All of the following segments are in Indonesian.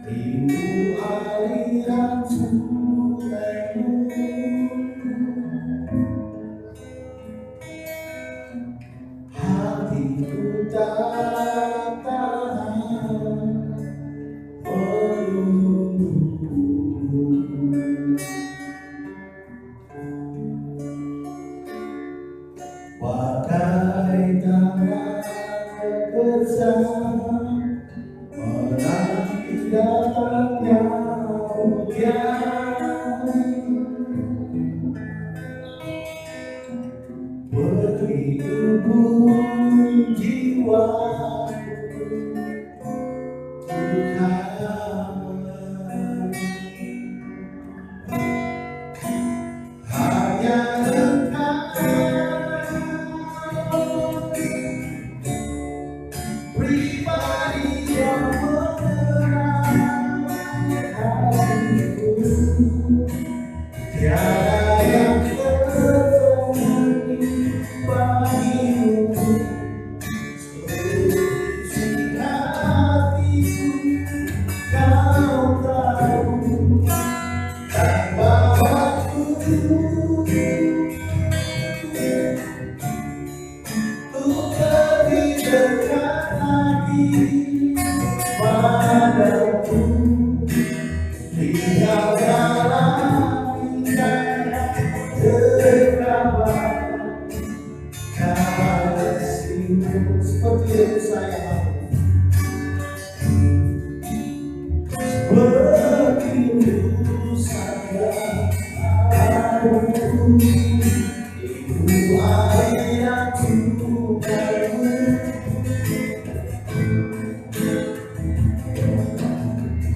rindu aliran sungaimu, hatiku tak tahan menunggu. Bagai tangan terkesan menanti datangnya hujan, begitu pun jiwaku hanya engkau pribadi yang menerangi hatiku, tiada yang tersembunyi bagimu. Seisi hatiku kau tahu, tanpa waktu untuk lebih dekat lagi padamu, tinggal dalam indahnya tergambar kasihmu. Seperti itu sayang, begitu sayang aku, ibu ayah sungaimu,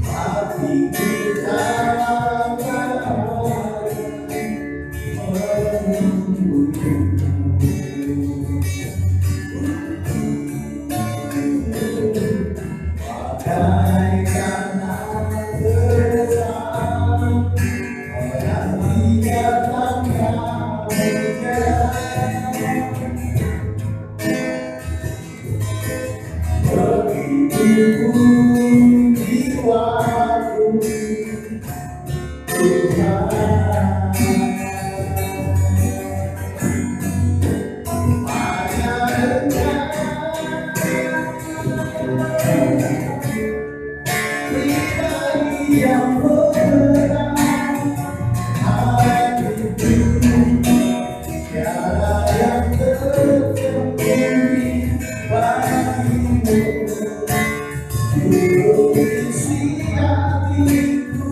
hati kita bagaikan terkesan menanti datangnya hujan, begitu pun jiwaku Tuhan, hanya pribadi yang menerangi hatiku, tiada yang tersembunyi bagimu. Isi hatiku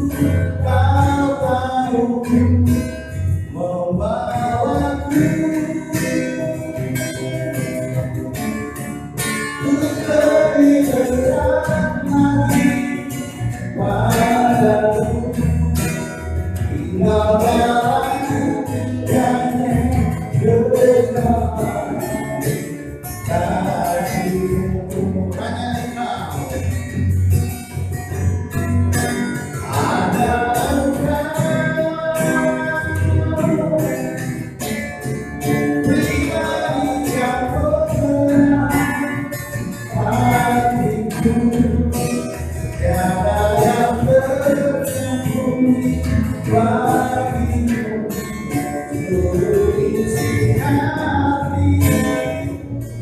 kau tahu, membawaku untuk lebih dekat lagi padamu, tinggal dalam indahnya gerakan kasihmu. Hanya engkau, hanya engkau pribadi yang menerangi hatiku, tiada yang tersembunyi bagimu. Seluruh isi hati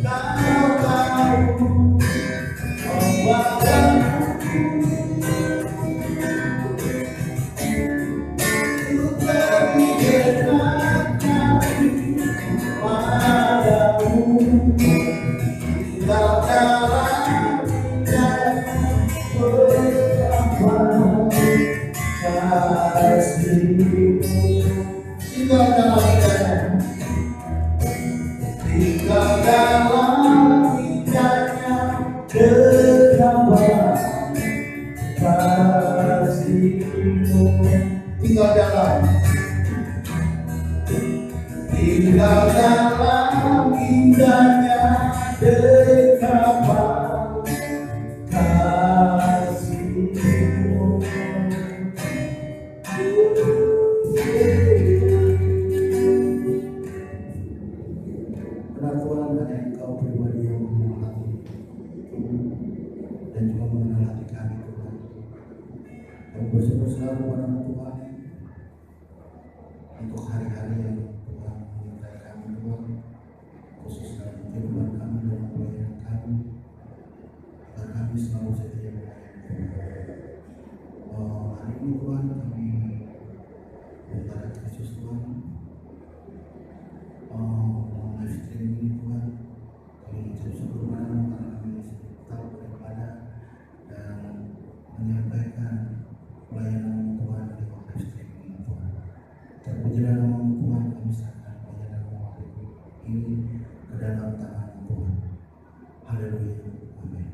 kau tahu, membawaku untuk lebih dekat lagi padamu, tinggal dalam indahnya bersama kasihmu, tinggal dalam indahnya, tinggal dalam indahnya bersama kasihmu, tinggal dalam indahnya dekapkan kasihmu. Benar Tuhan, hanya Engkau pribadi yang mengenal hati dan juga mengenal hati kami Tuhan. selalu pada Tuhan untuk hari-hari yang Tuhan menyertai kami Tuhan, khusus dalam kehidupan kami dalam pelayanan kami, agar kami selalu setia melayani Tuhan. Hari ini Tuhan kami berharap Yesus Tuhan, live stream ini Tuhan, kami mengucap syukur padamu karena kami masih tahu daripada dan menyampaikan pelayanan Tuhan di live stream ini Tuhan. Terpujilah nama Tuhan, kami serahkan pelayanan ini ke dalam tangan Tuhan. Haleluya, amin.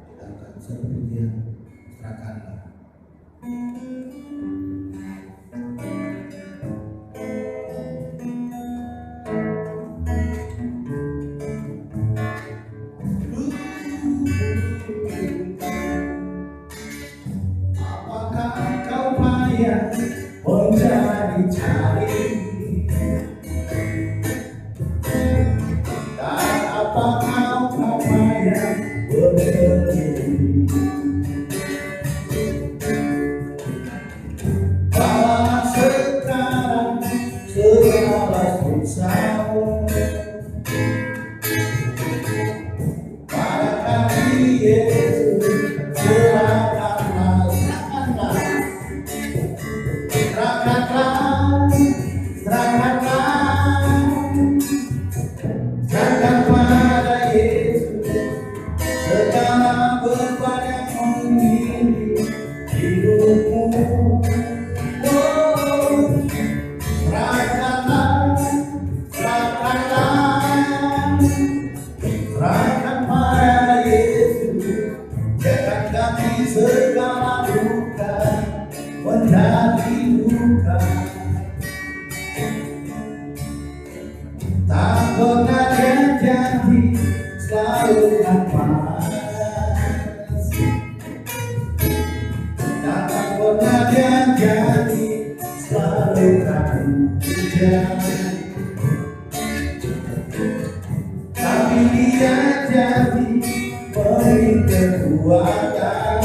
Kita akan satu pujian, serahkanlah. Mencari-cari dan apakah kau payah berdiri, bahwa sekarang segala susahmu pada kaki Yesus serahkanlah. Serahkan pada Yesus segala beban yang mengiringi hidupmu. Serahkan pada Yesus, jangan ganti segala duka menjadi duka. Tak pernah dia janji selalu nafas, tak pernah dia janji selalu kamu hujan, tapi dia janji beri kekuatan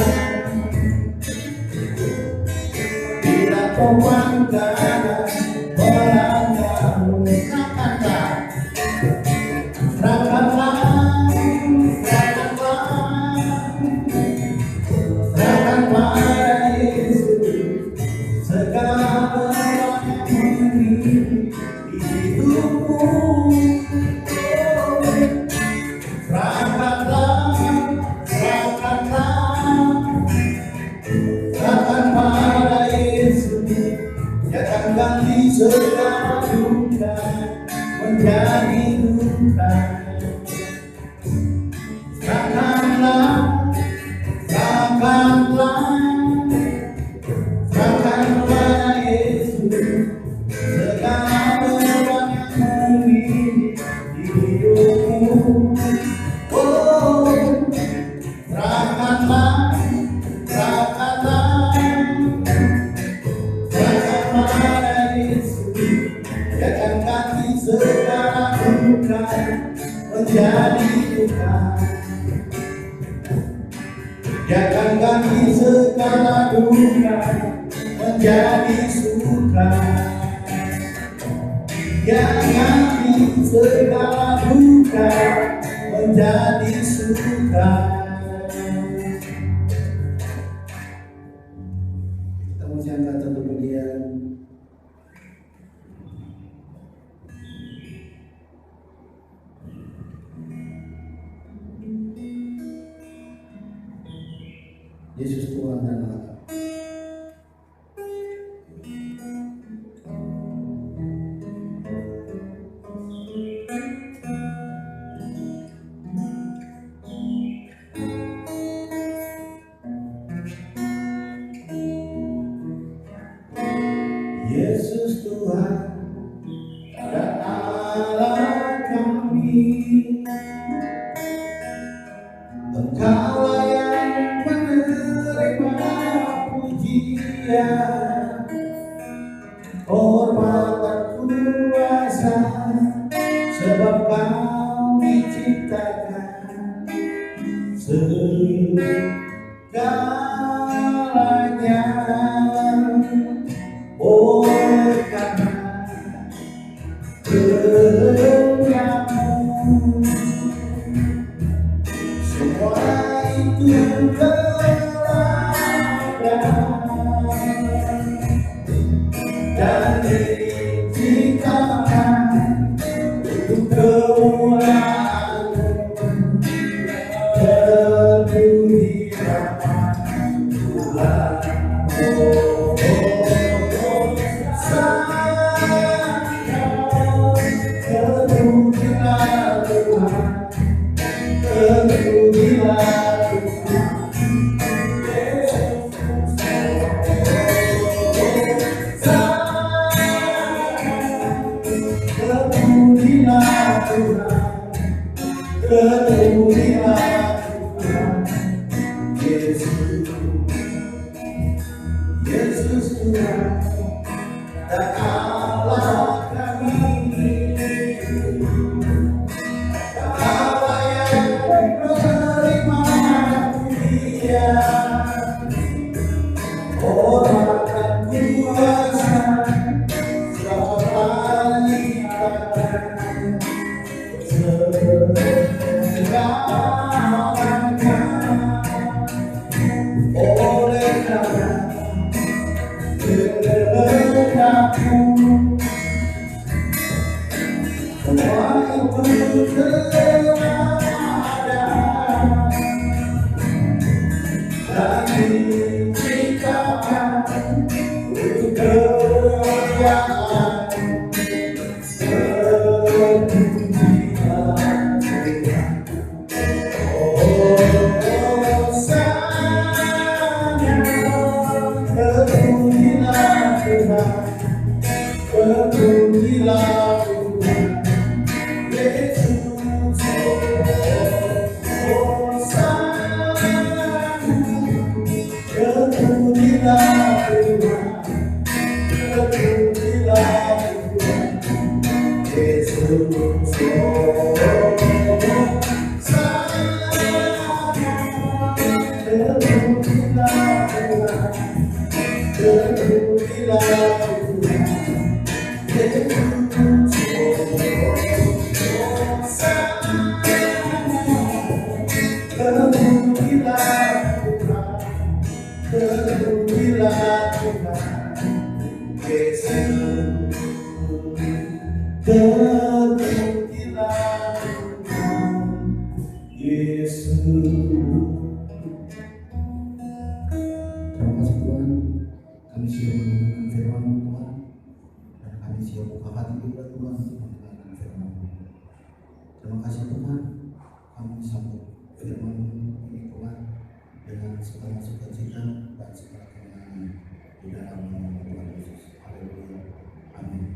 bila kau banggakan melangkahmu. Ganti segala duka menjadi duka. Serahkanlah, serahkan pada Yesus segala beban yang mengiringi hidupmu. Serahkanlah segala duka menjadi duka. Jangan ganti segala duka menjadi suka. Jangan ganti segala duka menjadi suka. Kita mesti angkat satu bagian. Yesus Tuhan dan Allah. Yesus Tuhan dan Allah kami, Engkaulah yang menerima pujian, hormat dan kuasa, sebab Kau diciptakan segala Semua itu telah ada dan diciptakan untuk kemuliaan kemuliaan Tuhan. Yesus Tuhan dan Allah kami, Allah yang menerima Dia, orang dan kuasa selamanya selamanya. Oleh karena kehendakmu semua itu telah ada dan diciptakan untuk kemuliaan kemuliaan Tuhan. Oh, sayang, kemuliaan Tuhan, kemuliaan Tuhan, Yesus. Oh, sayang, kemuliaan Tuhan, kemuliaan Tuhan, Yesus. Oh, sayang, kemuliaan Tuhan, kemuliaan Tuhan, Yesus. Oh, sayang, kemuliaan Tuhan, kemuliaan Tuhan, Yesus. Kemuliaan Tuhan, Yesus. Terima kasih Tuhan, kami siap mendengarkan firman Tuhan dan kami siap buka hati kita Tuhan untuk mendengarkan firman Tuhan. Terima kasih Tuhan, kami sambut firman ini Tuhan dengan segala sukacita dan segala kemenangan di dalam nama Tuhan Yesus. Haleluya. Amin.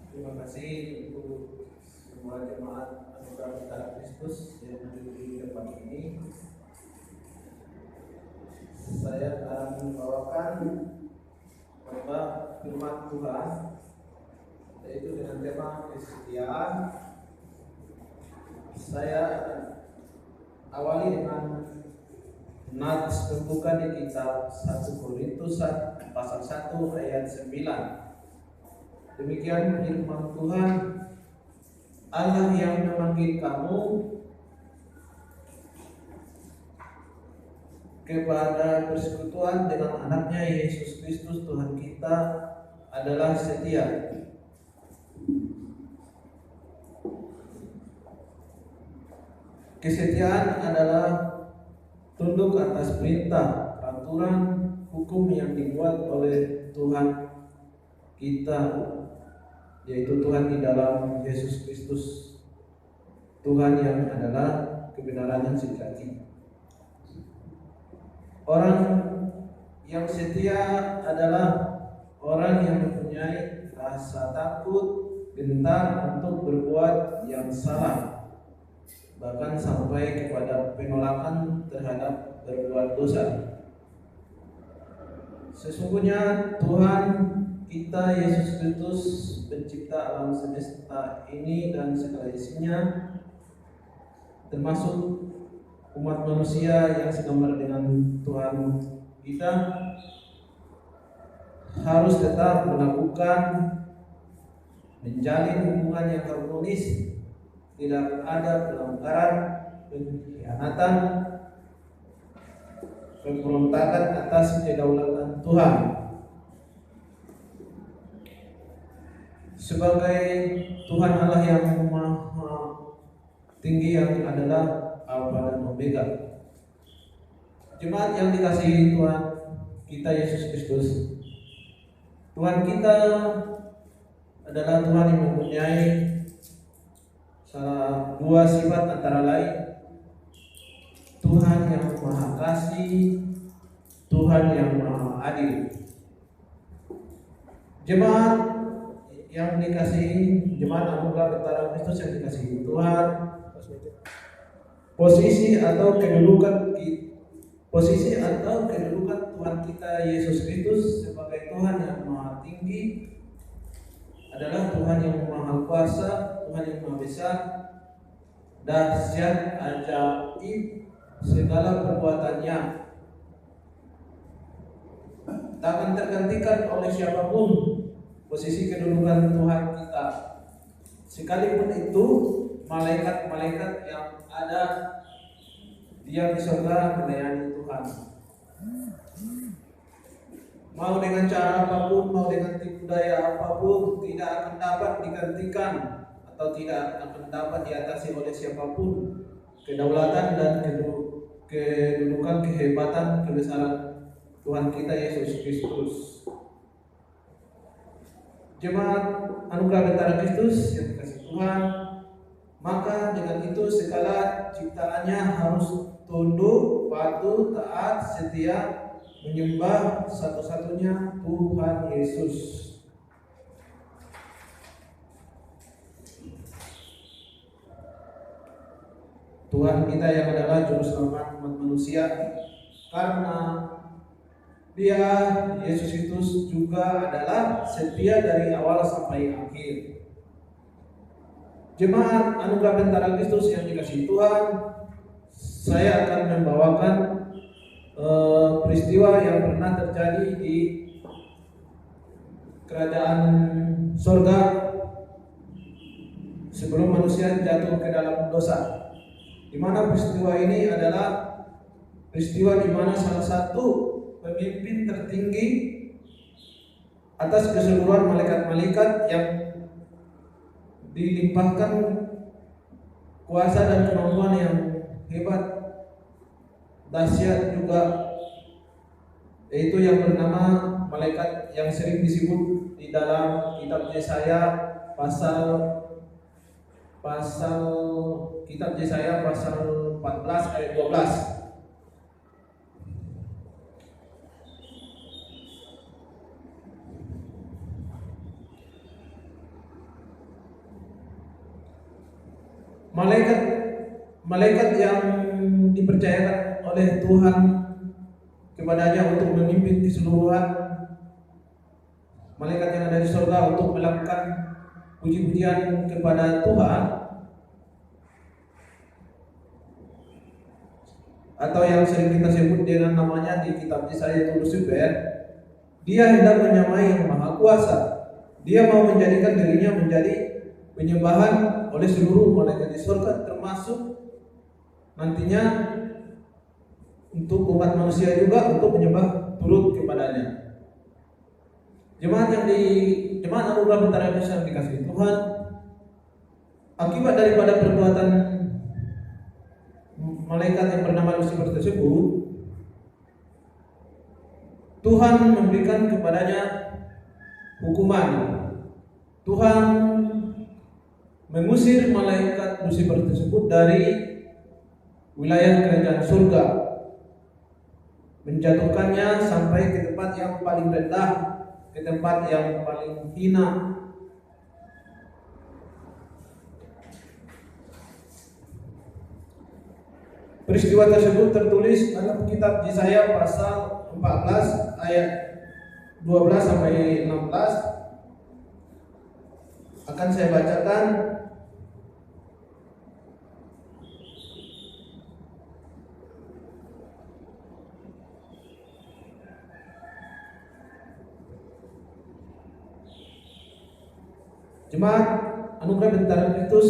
Terima kasih untuk semua jemaat Anugerah Utara Kristus yang hadir di tempat ini. Saya akan membawakan khotbah firman Tuhan, yaitu dengan tema kesetiaan. Saya akan awali dengan nats pembuka di kitab 1 Korintus pasal 1 ayat 9. Demikian firman Tuhan, Allah yang memanggil kamu kepada persekutuan dengan anaknya Yesus Kristus Tuhan kita adalah setia. Kesetiaan adalah tunduk atas perintah, peraturan, hukum yang dibuat oleh Tuhan kita, yaitu Tuhan di dalam Yesus Kristus. Tuhan yang adalah kebenaran yang sejati. Orang yang setia adalah orang yang mempunyai rasa takut, gentar untuk berbuat yang salah, bahkan sampai kepada penolakan terhadap berbuat dosa. Sesungguhnya Tuhan kita Yesus Kristus, pencipta alam semesta ini dan segala isinya, termasuk umat manusia yang segambar dengan Tuhan kita, harus tetap melakukan menjalin hubungan yang harmonis, tidak ada pelanggaran, pengkhianatan, pemberontakan atas kedaulatan Tuhan. Sebagai Tuhan Allah yang Maha Tinggi, yang adalah Alfa dan Omega. Jemaat yang dikasihi Tuhan kita Yesus Kristus, Tuhan kita adalah Tuhan yang mempunyai salah dua sifat, antara lain Tuhan yang Maha Kasih, Tuhan yang Maha Adil. Jemaat yang dikasihi, jemaat anugerah Betara Kristus yang dikasihi Tuhan, posisi atau kedudukan Tuhan kita Yesus Kristus sebagai Tuhan yang Maha Tinggi adalah Tuhan yang Maha Kuasa, Tuhan yang Maha Besar, dahsyat, ajaib, segala perbuatannya tak akan tergantikan oleh siapapun. Posisi kedudukan Tuhan kita, sekalipun itu malaikat-malaikat yang ada dia di surga melayani Tuhan, mau dengan cara apapun, mau dengan tipu daya apapun, tidak akan dapat digantikan atau tidak akan dapat diatasi oleh siapapun kedaulatan dan kedudukan, kehebatan, kebesaran Tuhan kita Yesus Kristus. Jemaat anugerah Betara Kristus yang dikasihi Tuhan, maka dengan itu segala ciptaannya harus tunduk, patuh, taat, setia, menyembah satu-satunya Tuhan Yesus. Tuhan kita yang adalah juru selamat umat manusia, karena Dia Yesus Kristus juga adalah setia dari awal sampai akhir. Jemaat anugerah Betara Kristus yang dikasihi Tuhan, saya akan membawakan peristiwa yang pernah terjadi di kerajaan surga sebelum manusia jatuh ke dalam dosa. Di mana peristiwa ini adalah peristiwa di mana salah satu pemimpin tertinggi atas keseluruhan malaikat-malaikat yang dilimpahkan kuasa dan kemampuan yang hebat, dahsyat juga, yaitu yang bernama malaikat yang sering disebut di dalam kitab Yesaya pasal kitab Yesaya pasal 14 ayat 12. Malaikat yang dipercayakan oleh Tuhan kepadanya untuk memimpin keseluruhan malaikat yang ada di surga untuk melakukan puji-pujian kepada Tuhan, atau yang sering kita sebut dengan namanya di kitab Yesaya itu Lucifer. Dia hendak menyamai yang Maha Kuasa. Dia mau menjadikan dirinya menjadi penyembahan oleh seluruh malaikat di surga, termasuk nantinya untuk umat manusia juga untuk menyembah turut kepadanya. Jemaat anugerah Betara Kristus yang dikasihi Tuhan, akibat daripada perbuatan malaikat yang bernama Lucifer tersebut, Tuhan memberikan kepadanya hukuman. Tuhan mengusir malaikat Lucifer tersebut dari wilayah kerajaan surga, menjatuhkannya sampai ke tempat yang paling rendah, ke tempat yang paling hina. Peristiwa tersebut tertulis dalam kitab Yesaya pasal 14 ayat 12 sampai 16. Akan saya bacakan. Jemaat Anugerah Bentara Kristus,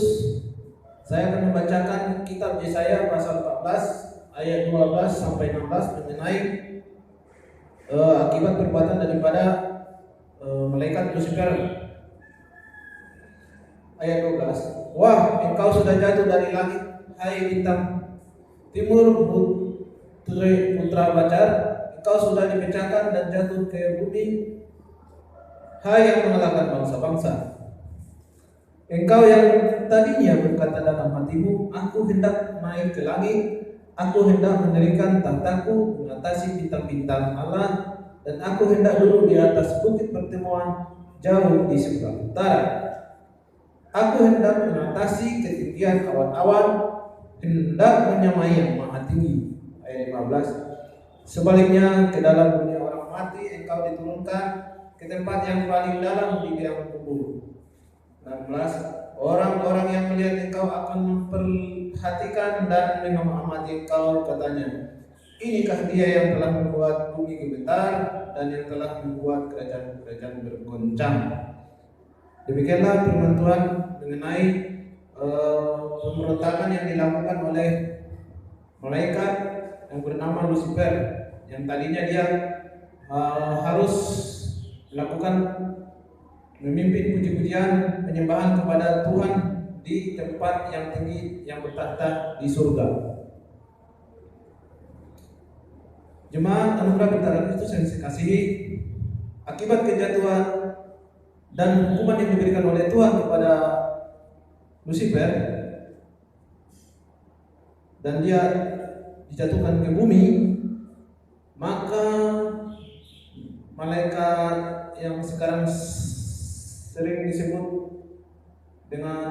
saya akan membacakan kitab Yesaya pasal 14 ayat 12 sampai 16 mengenai akibat perbuatan daripada malaikat Lucifer. Ayat 12. Wah, engkau sudah jatuh dari langit, hai bintang timur putra Bacar. Engkau sudah dipecahkan dan jatuh ke bumi, hai yang mengalahkan bangsa-bangsa. Engkau yang tadinya berkata dalam hatimu, aku hendak naik ke langit, aku hendak mendirikan tahtaku mengatasi bintang-bintang Allah, dan aku hendak duduk di atas bukit pertemuan jauh di sebelah utara. Aku hendak mengatasi ketinggian awan-awan, hendak menyamai yang maha tinggi. Ayat 15. Sebaliknya ke dalam dunia orang mati engkau diturunkan, ke tempat yang paling dalam di liang kubur. 16. Orang-orang yang melihat engkau akan memperhatikan dan mengamati engkau, katanya, inikah dia yang telah membuat bumi gemetar dan yang telah membuat kerajaan-kerajaan bergoncang. Demikianlah firman Tuhan mengenai pemberontakan yang dilakukan oleh malaikat yang bernama Lucifer, yang tadinya dia harus melakukan memimpin puji-pujian penyembahan kepada Tuhan di tempat yang tinggi yang bertahta di surga. Jemaat Anugerah Bentara Kristus yang saya kasihi, akibat kejatuhan dan hukuman yang diberikan oleh Tuhan kepada Lucifer, dan dia dijatuhkan ke bumi, maka malaikat yang sekarang sering disebut dengan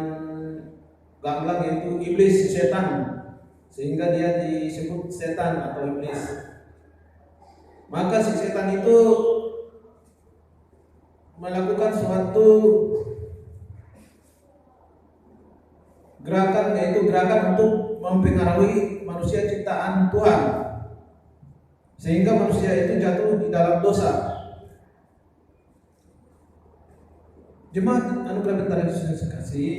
gamblang yaitu iblis, setan, sehingga dia disebut setan atau iblis. Maka si setan itu melakukan suatu gerakan, yaitu gerakan untuk mempengaruhi manusia ciptaan Tuhan, sehingga manusia itu jatuh di dalam dosa. Jemaat Anugerah Bentara Kristus yang sekasih,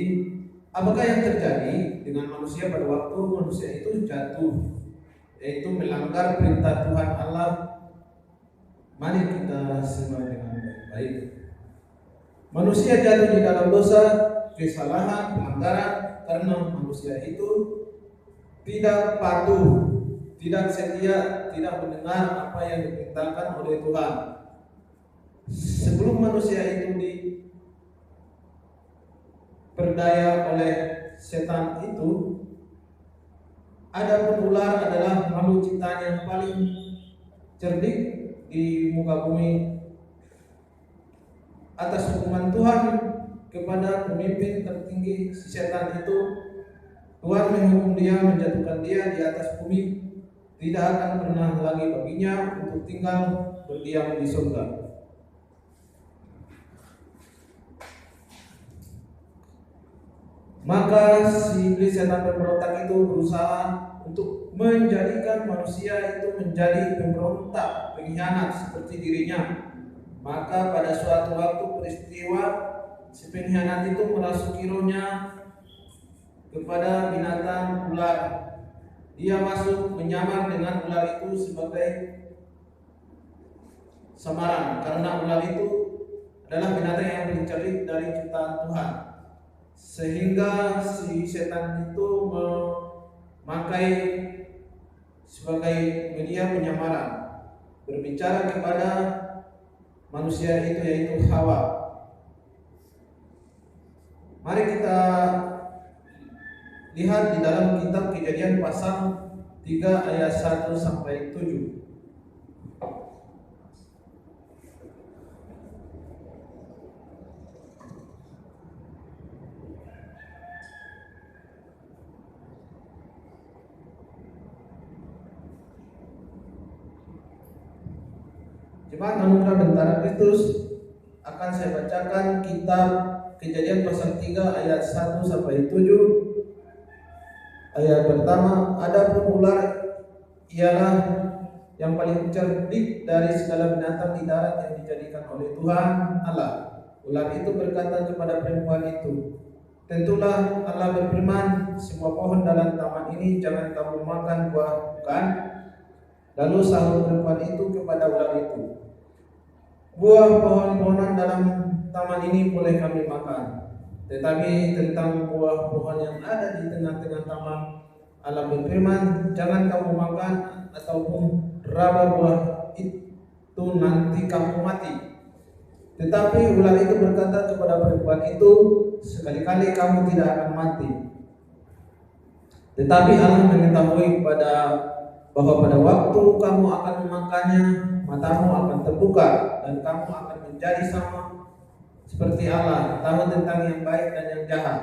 apakah yang terjadi dengan manusia pada waktu manusia itu jatuh, yaitu melanggar perintah Tuhan Allah? Mari kita simak dengan baik-baik. Manusia jatuh di dalam dosa, kesalahan, pelanggaran karena manusia itu tidak patuh, tidak setia, tidak mendengar apa yang diperintahkan oleh Tuhan. Sebelum manusia itu diperdaya oleh setan itu, adapun ular adalah makhluk ciptaan yang paling cerdik di muka bumi. Atas hukuman Tuhan kepada pemimpin tertinggi si setan itu, Tuhan menghukum dia, menjatuhkan dia di atas bumi. Tidak akan pernah lagi baginya untuk tinggal berdiam di surga. Maka si iblis setan pemberontak itu berusaha untuk menjadikan manusia itu menjadi pemberontak, pengkhianat seperti dirinya. Maka pada suatu waktu peristiwa, si pengkhianat itu merasuki rohnya kepada binatang ular. Dia masuk menyamar dengan ular itu sebagai samaran, karena ular itu adalah binatang yang paling cerdik dari ciptaan Tuhan. Sehingga si setan itu memakai sebagai media penyamaran, berbicara kepada manusia itu, yaitu Hawa. Mari kita lihat di dalam kitab Kejadian pasal 3 ayat 1 sampai 7. Jemaat Anugerah Bentara Kristus, akan saya bacakan kitab Kejadian pasal 3 ayat 1 sampai 7. Ayat pertama, adapun ular ialah yang paling cerdik dari segala binatang di darat yang dijadikan oleh Tuhan Allah. Ular itu berkata kepada perempuan itu, tentulah Allah berfirman, semua pohon dalam taman ini jangan kamu makan buah, bukan? Lalu sahut perempuan itu kepada ular itu, buah pohon-pohonan dalam taman ini boleh kami makan, tetapi tentang buah pohon yang ada di tengah-tengah taman, Allah berfirman, jangan kamu makan ataupun raba buah itu, nanti kamu mati. Tetapi ular itu berkata kepada perempuan itu, sekali-kali kamu tidak akan mati. Tetapi Allah mengetahui bahwa pada waktu kamu akan memakannya, matamu akan terbuka dan kamu akan menjadi sama seperti Allah, tahu tentang yang baik dan yang jahat.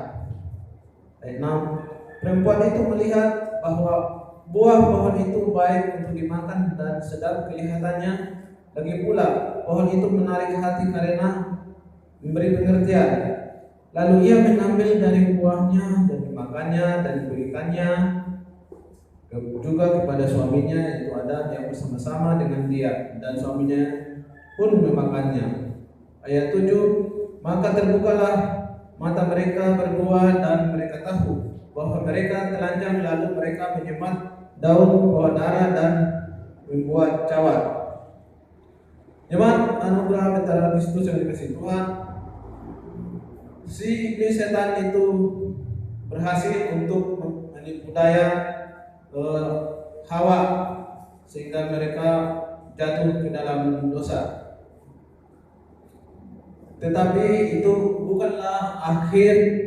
Ayat 6, perempuan itu melihat bahwa buah pohon itu baik untuk dimakan dan sedap kelihatannya, lagi pula pohon itu menarik hati karena memberi pengertian. Lalu ia mengambil dari buahnya dan dimakannya dan diberikannya juga kepada suaminya, yaitu Adam, yang bersama-sama dengan dia, dan suaminya pun memakannya. Ayat 7, maka terbukalah mata mereka berdua dan mereka tahu bahwa mereka telanjang, lalu mereka menyemat daun pohon ara dan membuat cawat. Jemaat Anugerah Bentara Kristus yang dikasihi Tuhan, si iblis setan itu berhasil untuk menipu daya Hawa sehingga mereka jatuh ke dalam dosa. Tetapi itu bukanlah akhir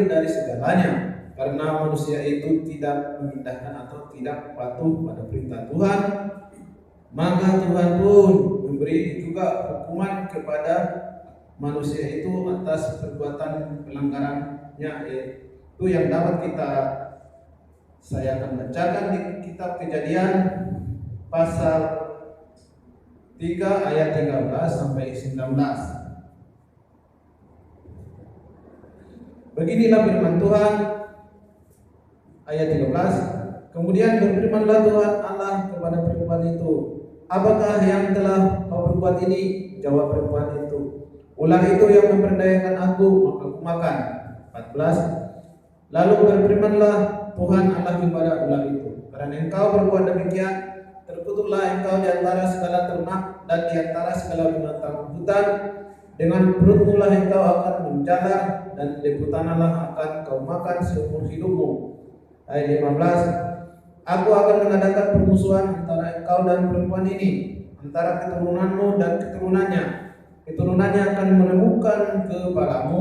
dari segalanya, karena manusia itu tidak mengindahkan atau tidak patuh pada perintah Tuhan, maka Tuhan pun memberi juga hukuman kepada manusia itu atas perbuatan pelanggarannya, itu yang dapat saya akan bacakan di kitab Kejadian pasal 3 ayat 13 sampai 19. Beginilah firman Tuhan, ayat 13. Kemudian berfirmanlah Tuhan Allah kepada perempuan itu, apakah yang telah kau perbuat ini? Jawab perempuan itu, ular itu yang memperdayakan aku, maka aku makan. 14. Lalu berfirmanlah Tuhan Allah kepada ular itu, karena engkau berbuat demikian, terkutuklah engkau di antara segala ternak dan di antara segala binatang hutan. Dengan perutmu lah engkau akan menjalar, dan debu tanahlah akan kau makan seumur hidupmu. Ayat 15. Aku akan mengadakan permusuhan antara engkau dan perempuan ini, antara keturunanmu dan keturunannya. Keturunannya akan meremukkan kepalamu,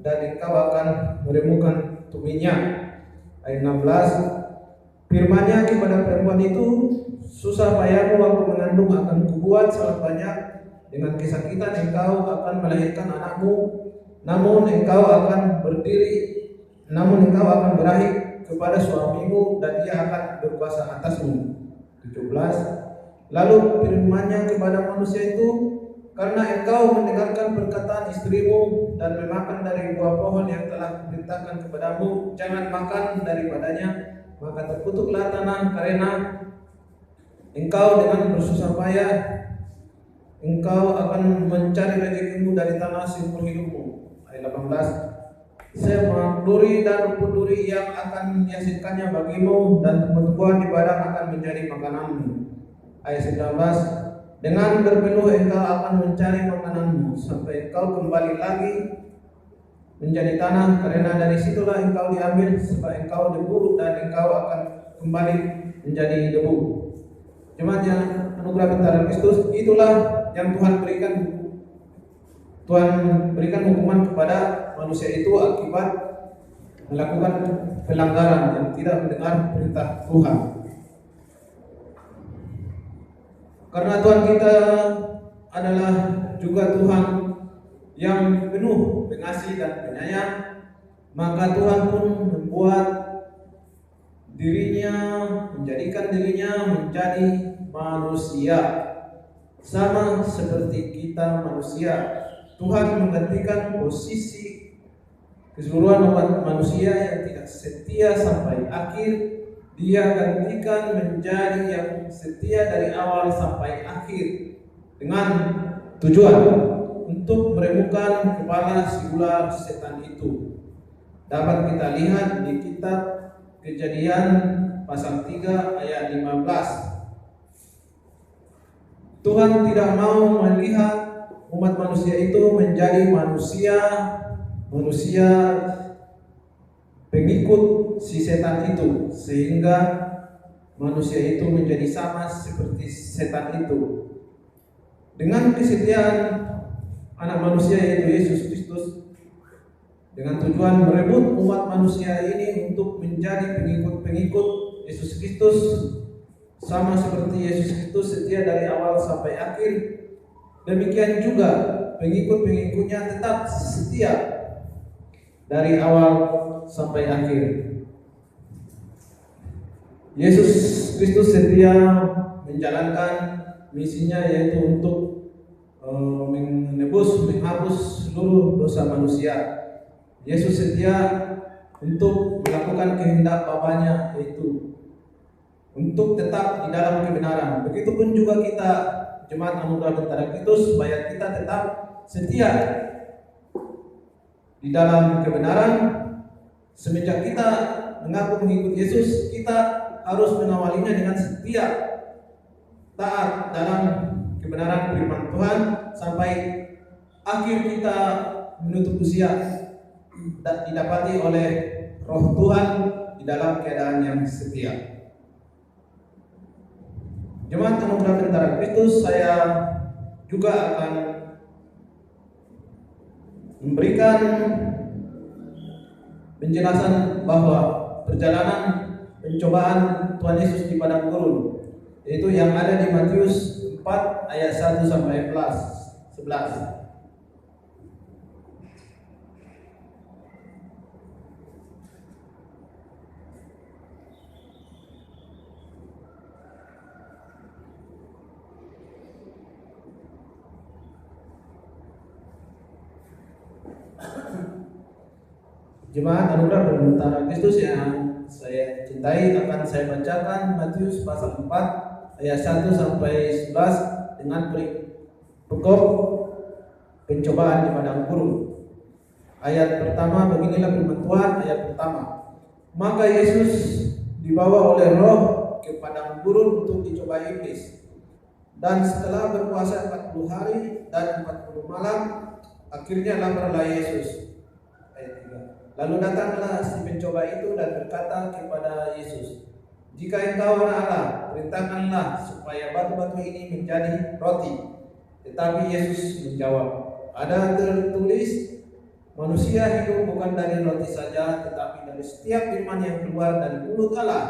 dan engkau akan meremukkan tuminya. Ayat 16. Firman-Nya kepada perempuan itu, susah payahmu waktu mengandung akan kubuat sangat banyak, dengan kesakitan engkau akan melahirkan anakmu, namun engkau akan berakhir kepada suamimu dan dia akan berkuasa atasmu. 17. Lalu firman-Nya kepada manusia itu, karena engkau mendengarkan perkataan istrimu dan memakan dari buah pohon yang telah kuperintahkan kepadamu, jangan makan daripadanya, maka terkutuklah tanah karena engkau dengan bersusah payah engkau akan mencari rezekimu dari tanah seumur hidupmu. Ayat 18. Semua duri dan rumput duri yang akan dihasilkannya bagimu dan tumbuh-tumbuhan di padang akan menjadi makananmu. Ayat 19. Dengan berpeluh engkau akan mencari makananmu sampai engkau kembali lagi menjadi tanah, karena dari situlah engkau diambil, sebab engkau debu dan engkau akan kembali menjadi debu. Jemaat yang Anugerah Bentara Kristus, itulah yang Tuhan berikan Tuhan berikan hukuman kepada manusia itu akibat melakukan pelanggaran yang tidak mendengar perintah Tuhan. Karena Tuhan kita adalah juga Tuhan yang penuh pengasih dan penyayang, maka Tuhan pun menjadikan dirinya menjadi manusia, sama seperti kita manusia. Tuhan menggantikan posisi keseluruhan umat manusia yang tidak setia sampai akhir. Dia gantikan menjadi yang setia dari awal sampai akhir, dengan tujuan untuk meremukkan kepala si ular setan itu. Dapat kita lihat di kitab Kejadian pasal 3 ayat 15. Tuhan tidak mau melihat umat manusia itu menjadi manusia pengikut si setan itu, sehingga manusia itu menjadi sama seperti setan itu. Dengan kesetiaan anak manusia yaitu Yesus Kristus, dengan tujuan merebut umat manusia ini untuk menjadi pengikut Yesus Kristus, sama seperti Yesus Kristus setia dari awal sampai akhir. Demikian juga pengikut-pengikutnya tetap setia dari awal sampai akhir. Yesus Kristus setia menjalankan misinya, yaitu untuk menghapus seluruh dosa manusia. Yesus setia untuk melakukan kehendak Bapanya, yaitu untuk tetap di dalam kebenaran. Begitupun juga kita, Jemaat Anugerah Bentara Kristus, supaya kita tetap setia di dalam kebenaran. Semenjak kita mengaku mengikut Yesus, kita harus mengawalinya dengan setia, taat dalam kebenaran firman Tuhan sampai akhir kita menutup usia, dan didapati oleh Roh Tuhan di dalam keadaan yang setia. Jemaat Anugerah Bentara Kristus, saya juga akan memberikan penjelasan bahwa perjalanan pencobaan Tuhan Yesus di padang gurun, yaitu yang ada di Matius 4 ayat 1 sampai 11. Jemaat Anugerah Bentara Kristus yang saya cintai, akan saya bacakan Matius pasal 4 ayat 1 sampai 11 dengan pokok pencobaan di padang gurun. Ayat pertama, beginilah firman Tuhan. Ayat pertama, maka Yesus dibawa oleh Roh ke padang gurun untuk dicoba iblis. Dan setelah berpuasa 40 hari dan 40 malam, akhirnya laparlah Yesus. Ayat 3. Lalu datanglah si pencoba itu dan berkata kepada Yesus, "Jika engkau anak Allah, perintahkanlah supaya batu-batu ini menjadi roti." Tetapi Yesus menjawab, "Ada tertulis, manusia hidup bukan dari roti saja, tetapi dari setiap firman yang keluar dari mulut Allah."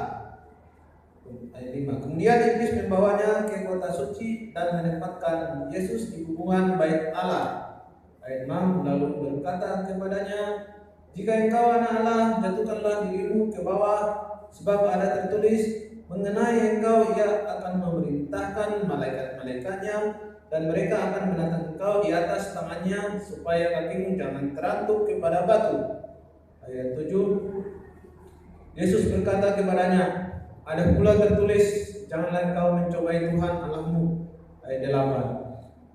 Ayat 5. Kemudian iblis membawanya ke kota suci dan menempatkan Yesus di hubungan bait Allah. Ayat 6. Lalu berkata kepadanya, "Jika engkau anak Allah, jatuhkanlah dirimu ke bawah, sebab ada tertulis, mengenai engkau ia akan memerintahkan malaikat-malaikatnya, dan mereka akan menatang engkau di atas tangannya, supaya kakimu jangan terantuk kepada batu." Ayat 7. Yesus berkata kepadanya, "Ada pula tertulis, janganlah engkau mencobai Tuhan Allahmu." Ayat 8.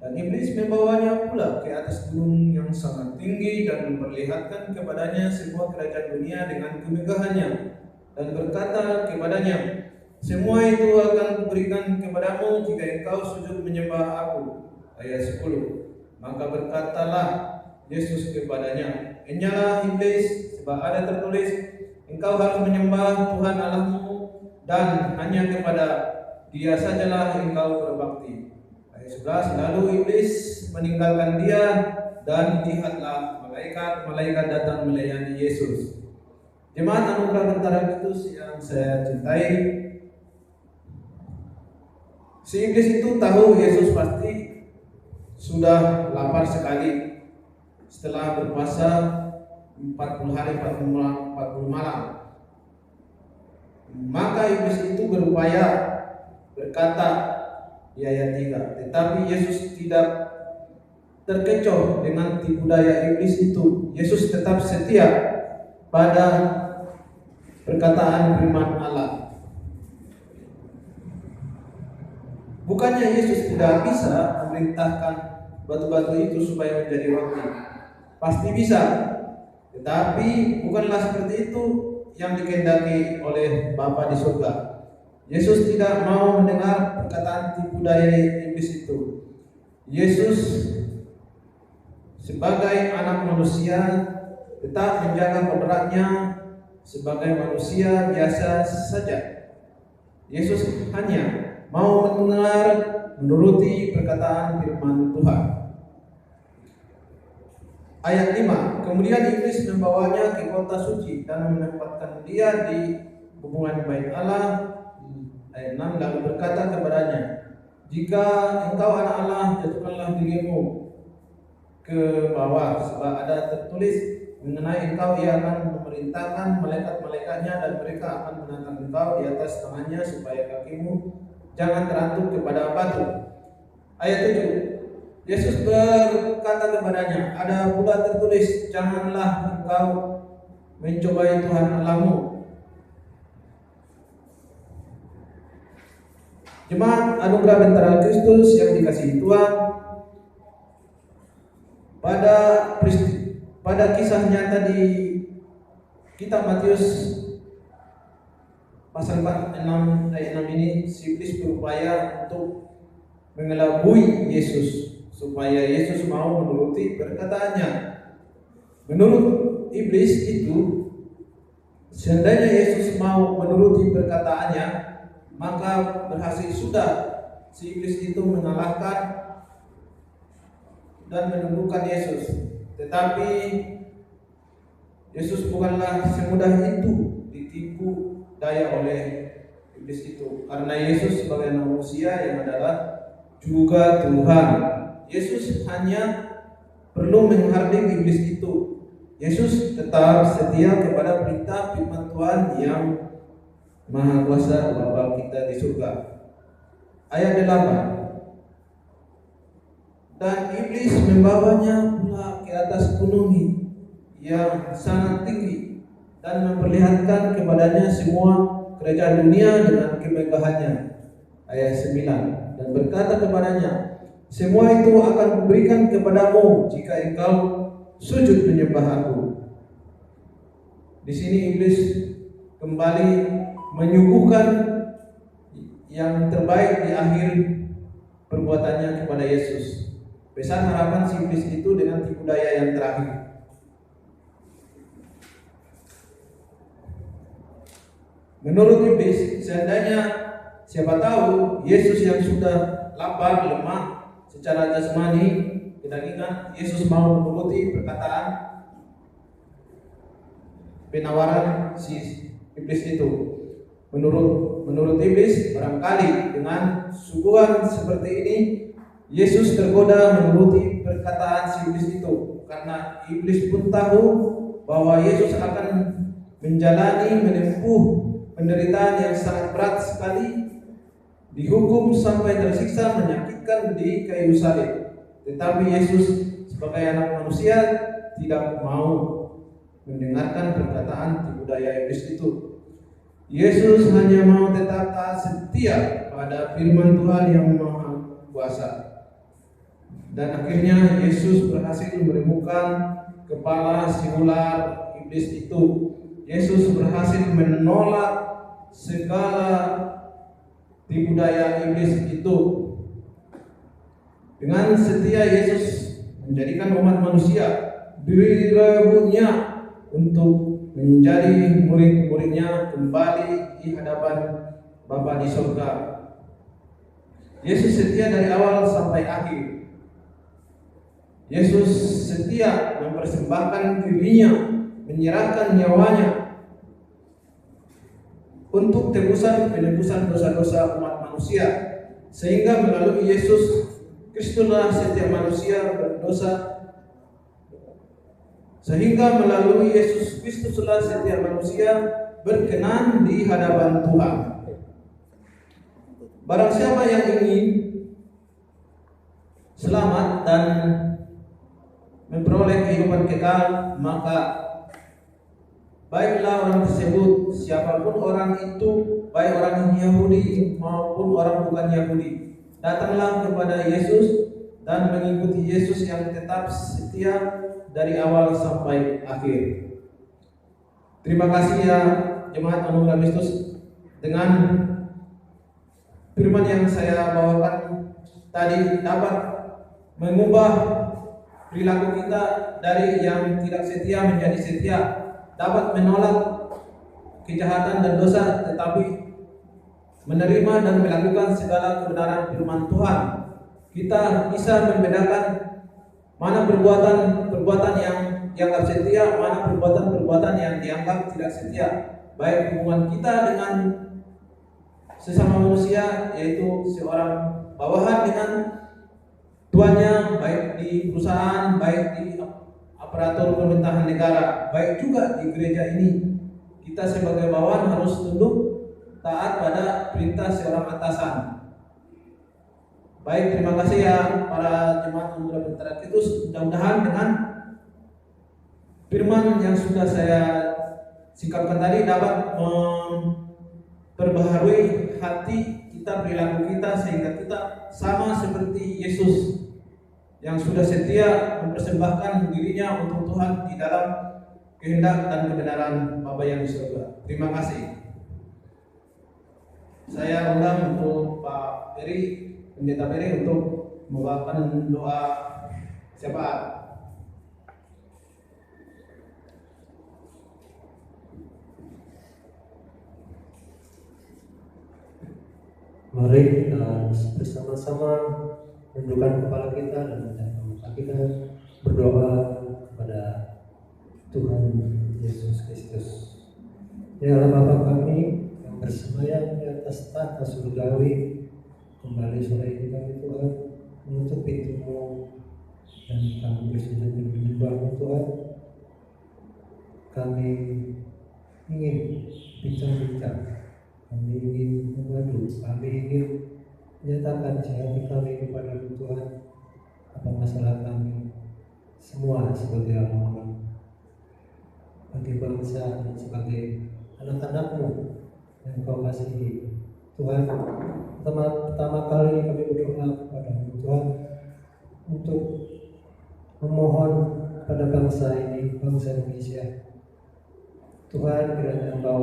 Dan iblis membawanya pula ke atas gunung yang sangat tinggi dan memperlihatkan kepadanya semua kerajaan dunia dengan kemegahannya, dan berkata kepadanya, "Semua itu akan kuberikan kepadamu jika engkau sujud menyembah aku." Ayat 10. Maka berkatalah Yesus kepadanya, "Enyalah iblis, sebab ada tertulis, engkau harus menyembah Tuhan Allahmu, dan hanya kepada Dia sajalah engkau berbakti." Ayat 11. Lalu iblis meninggalkan dia, dan lihatlah malaikat-malaikat datang melayani Yesus. Jemaat anugerah Bentara Kristus yang saya cintai, si iblis itu tahu Yesus pasti sudah lapar sekali setelah berpuasa 40 hari 40 malam. Maka iblis itu berupaya berkata di ayat 3, tetapi Yesus tidak terkecoh dengan tipu daya iblis itu. Yesus tetap setia pada perkataan firman Allah. Bukannya Yesus tidak bisa memerintahkan batu-batu itu supaya menjadi roti. Pasti bisa. Tetapi bukanlah seperti itu yang dikehendaki oleh Bapa di surga. Yesus tidak mau mendengar perkataan tipu daya iblis itu. Yesus sebagai anak manusia tetap menjaga kodratnya sebagai manusia biasa saja. Yesus hanya mau mendengar, menuruti perkataan firman Tuhan. Ayat 5, kemudian iblis membawanya ke kota suci dan menempatkan dia di hubungan bait Allah. Ayat 6, lalu berkata kepadanya, jika engkau anak Allah, jatuhkanlah dirimu ke bawah, sebab ada tertulis mengenai engkau, ia akan memerintahkan malaikat-malaikatnya dan mereka akan menangkap engkau di atas tangannya supaya kakimu jangan terantuk kepada batu. Ayat 7, Yesus berkata kepadanya, ada pula tertulis, janganlah engkau mencobai Tuhan Allahmu. Jemaat anugerah Bentara Kristus yang dikasihi Tuhan, pada kisah nyata di kitab Matius pasal 46 ayat 6 ini, si iblis berupaya untuk mengelabui Yesus supaya Yesus mau menuruti perkataannya. Menurut iblis itu, seandainya Yesus mau menuruti perkataannya, maka berhasil sudah si iblis itu mengalahkan dan menundukkan Yesus. Tetapi Yesus bukanlah semudah itu ditipu daya oleh iblis itu, karena Yesus sebagai manusia yang adalah juga Tuhan. Yesus hanya perlu menghardik iblis itu. Yesus tetap setia kepada perintah firman Tuhan yang Maha Kuasa Bapa kita di surga. Ayat 8, dan iblis membawanya pula ke atas gunung yang sangat tinggi dan memperlihatkan kepadanya semua kerajaan dunia dengan kemegahannya. Ayat 9, dan berkata kepadanya, semua itu akan kuberikan kepadamu jika engkau sujud menyembah aku. Di sini iblis kembali menyuguhkan yang terbaik di akhir perbuatannya kepada Yesus. Besar harapan si iblis itu dengan tipu daya yang terakhir. Menurut iblis, seandainya siapa tahu Yesus yang sudah lapar, lemah secara jasmani, kedagingan, Yesus mau menuruti perkataan penawaran si iblis itu. Menurut iblis, barangkali dengan suguhan seperti ini Yesus tergoda menuruti perkataan si iblis itu, karena iblis pun tahu bahwa Yesus akan menempuh penderitaan yang sangat berat sekali, dihukum sampai tersiksa menyakitkan di kayu salib. Tetapi Yesus sebagai anak manusia tidak mau mendengarkan perkataan tipu daya iblis itu. Yesus hanya mau tetap taat setia pada firman Tuhan yang Maha Kuasa. Dan akhirnya Yesus berhasil meremukkan kepala si ular iblis itu. Yesus berhasil menolak segala tipu daya iblis itu. Dengan setia Yesus menjadikan umat manusia direbutnya untuk menjadi murid-muridnya kembali di hadapan Bapa di surga. Yesus setia dari awal sampai akhir. Yesus setia mempersembahkan dirinya, menyerahkan nyawanya untuk penebusan dosa-dosa umat manusia, sehingga melalui Yesus Kristuslah setiap manusia berdosa, sehingga melalui Yesus Kristuslah setiap manusia berkenan di hadapan Tuhan. Barang siapa yang ingin selamat dan memperoleh kehidupan kekal, maka baiklah orang tersebut, siapapun orang itu, baik orang Yahudi maupun orang bukan Yahudi, datanglah kepada Yesus dan mengikuti Yesus yang tetap setia dari awal sampai akhir. Terima kasih ya Jemaat Anugerah Kristus, dengan firman yang saya bawakan tadi dapat mengubah perilaku kita dari yang tidak setia menjadi setia, dapat menolak kejahatan dan dosa, tetapi menerima dan melakukan segala kebenaran firman Tuhan. Kita bisa membedakan mana perbuatan yang dianggap setia, mana perbuatan yang dianggap tidak setia, baik hubungan kita dengan sesama manusia, yaitu seorang bawahan dengan tuannya, baik di perusahaan, baik di aparatur pemerintahan negara, baik juga di gereja ini. Kita sebagai bawahan harus tunduk taat pada perintah seorang atasan. Baik, terima kasih ya para jemaat Anugerah Bentara Kristus. Mudah-mudahan dengan firman yang sudah saya singkapkan tadi dapat memperbaharui hati kita, perilaku kita, sehingga kita sama seperti Yesus yang sudah setia mempersembahkan dirinya untuk Tuhan di dalam kehendak dan kebenaran Bapa yang di surga. Terima kasih. Saya undang untuk Pak Peri, Pendeta Peri, untuk membawakan doa syafaat. Mari kita bersama-sama menundukkan kepala kita dan menjatuhkan mata kita, berdoa kepada Tuhan Yesus Kristus. Ya Allah Bapa kami yang bersemayam di atas tahta surgawi, kembali sore ini kami Tuhan menutup pintu-Mu dan kami bersujud dan menyembah-Mu Tuhan. Kami ingin bincang-bincang, kami ingin mengadu, kami ingin menyatakan isi hati kami kepada Tuhan, apa masalah kami semua sebagai orang-orang, bagi bangsa dan sebagai anak-anak-Mu yang Kau kasihi. Tuhan, pertama kali kami berdoa kepada Tuhan untuk memohon pada bangsa ini, bangsa Indonesia. Tuhan, kiranya Engkau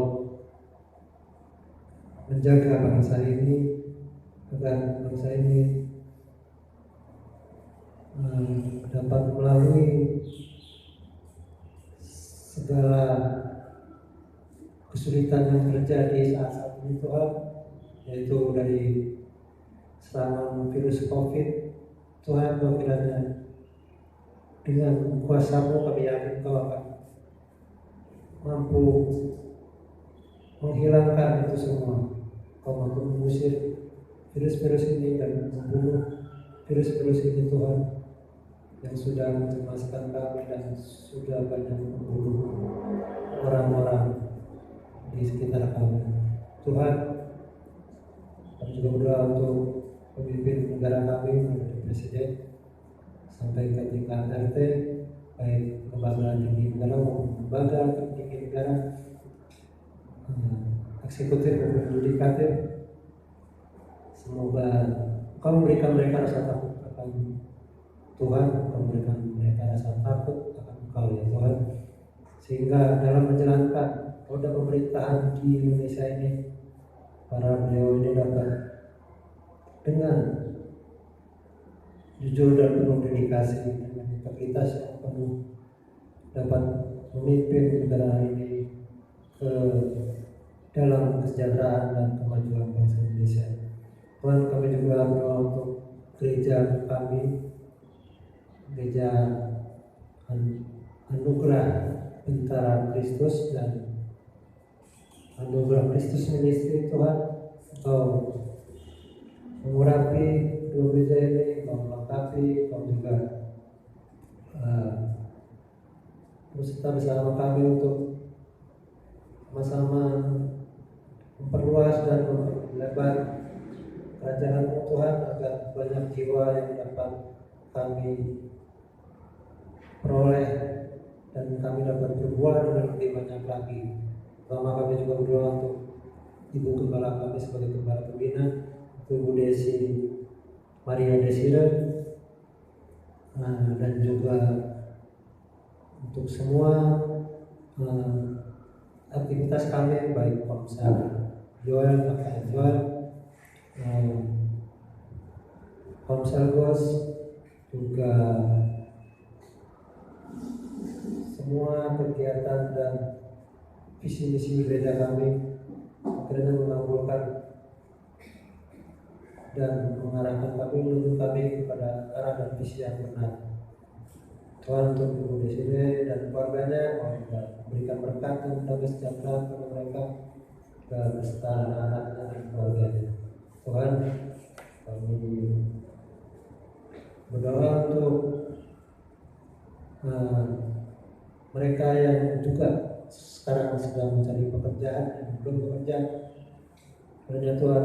menjaga bangsa ini, agar bangsa ini dapat melalui segala kesulitan yang terjadi saat ini Tuhan, yaitu dari serangan virus COVID. Tuhan, Kau kiranya dengan kuasa-Mu kami yakin Kau akan mampu menghilangkan itu semua. Kau mampu mengusir virus-virus ini dan membunuh virus-virus ini Tuhan, yang sudah mencemaskan kami dan sudah banyak membunuh orang-orang di sekitar kami. Tuhan, kami juga berdoa untuk pemimpin negara kami, dari Presiden sampai ke tingkat RT, baik lembaga tinggi negara maupun lembaga tertinggi negara, eksekutif maupun yudikatif. Semoga Kau memberikan mereka rasa takut akan Tuhan, Kau memberikan mereka rasa takut akan Engkau ya Tuhan, sehingga dalam menjalankan roda pemerintahan di Indonesia ini, para beliau ini dapat dengan jujur dan penuh dedikasi, dengan integritas yang penuh, dapat memimpin negara ini ke dalam kesejahteraan dan kemajuan bangsa Indonesia. Tuhan, kami juga berdoa untuk gereja kami, gereja anugerah Bentara Kristus dan anugerah Kristus Ministry Tuhan, Engkau mengurapi dua gereja ini, Engkau melengkapi, Engkau juga berserta bersama kami untuk sama-sama memperluas dan memperlebar kerajaan Tuhan agar banyak jiwa yang dapat kami peroleh dan kami dapat berbuah dengan lebih banyak lagi. Pertama kami juga berdoa untuk Ibu Gembala kami sebagai Gembala Pembina, Ibu Desi Maria Desire, dan juga untuk semua aktivitas kami baik Komsel Joel, Kakak Joel, Komsel Gos, juga semua kegiatan dan visi misi gereja kami akhirnya mengabulkan dan mengarahkan kami, menuntun kami kepada arah dan visi yang benar. Tuhan untuk Ibu di sini dan keluarganya, berikan berkat dan damai sejahtera kepada mereka dan beserta anak-anaknya dan keluarganya. Tuhan, kami berdoa untuk mereka yang juga sekarang sedang mencari pekerjaan dan belum bekerja. Kiranya Tuhan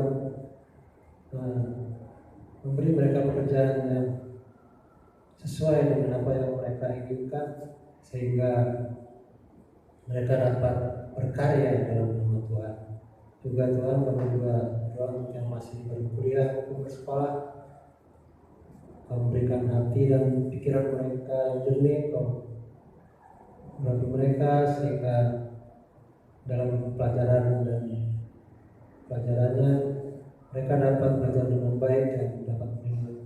memberi mereka pekerjaan yang sesuai dengan apa yang mereka inginkan, sehingga mereka dapat berkarya dalam nama Tuhan. Juga Tuhan, kami juga berdoa untuk yang masih berkuliah maupun bersekolah, Kau memberikan hati dan pikiran mereka yang jernih, Kau melalui mereka sehingga dalam pelajaran dan pelajarannya mereka dapat belajar dengan baik dan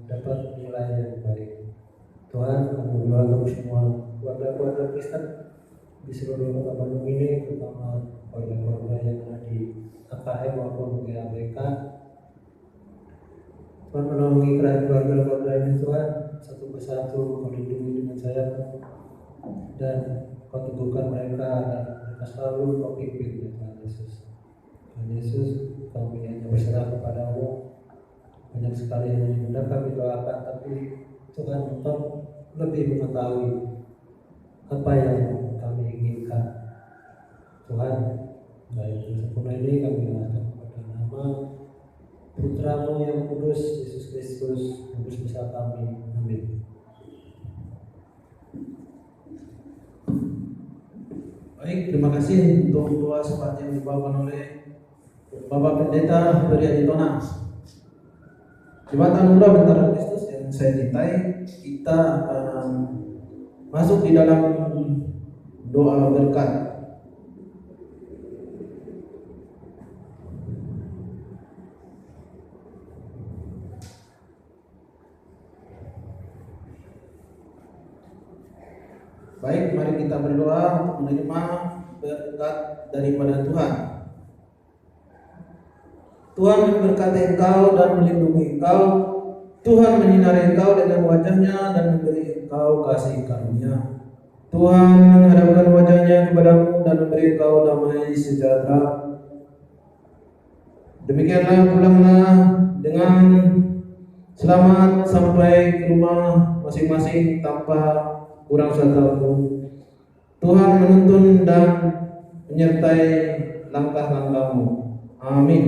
dapat nilai yang baik. Tuhan, kami berdoa untuk semua keluarga-keluarga Kristen di seluruh kota Bandung ini, terutama keluarga-keluarga yang ada di AKM maupun GABK. Tuhan menolongi keluarga-keluarga ini, Tuhan, satu persatu Kau lindungi dengan sayang dan Kau teguhkan mereka dan mereka selalu Kau pimpin ya Tuhan Yesus. Tuhan Yesus, kami hanya berserah kepada-Mu. Banyak sekali yang hendak kami doakan, tapi Tuhan Engkau lebih mengetahui apa yang kami inginkan. Tuhan, baik sempurna ini kami serahkan kepada nama Putra-Mu yang kudus, Yesus Kristus, yang bersama kami. Amin. Baik, terima kasih untuk doa seperti yang dibawakan oleh Bapak Pendeta Beriadi Tonas. Jembatan Anugerah Bentara Kristus yang saya cintai, kita akan masuk di dalam doa berkat. Baik, mari kita berdoa untuk menerima berkat daripada Tuhan. Tuhan memberkati engkau dan melindungi engkau. Tuhan menyinari engkau dengan wajahnya dan memberi engkau kasih karunia. Tuhan menghadapkan wajahnya kepadamu dan memberi engkau damai sejahtera. Demikianlah pulanglah dengan selamat sampai ke rumah masing-masing tanpa kurang satupun. Tuhan menuntun dan menyertai langkah-langkahmu. Amin.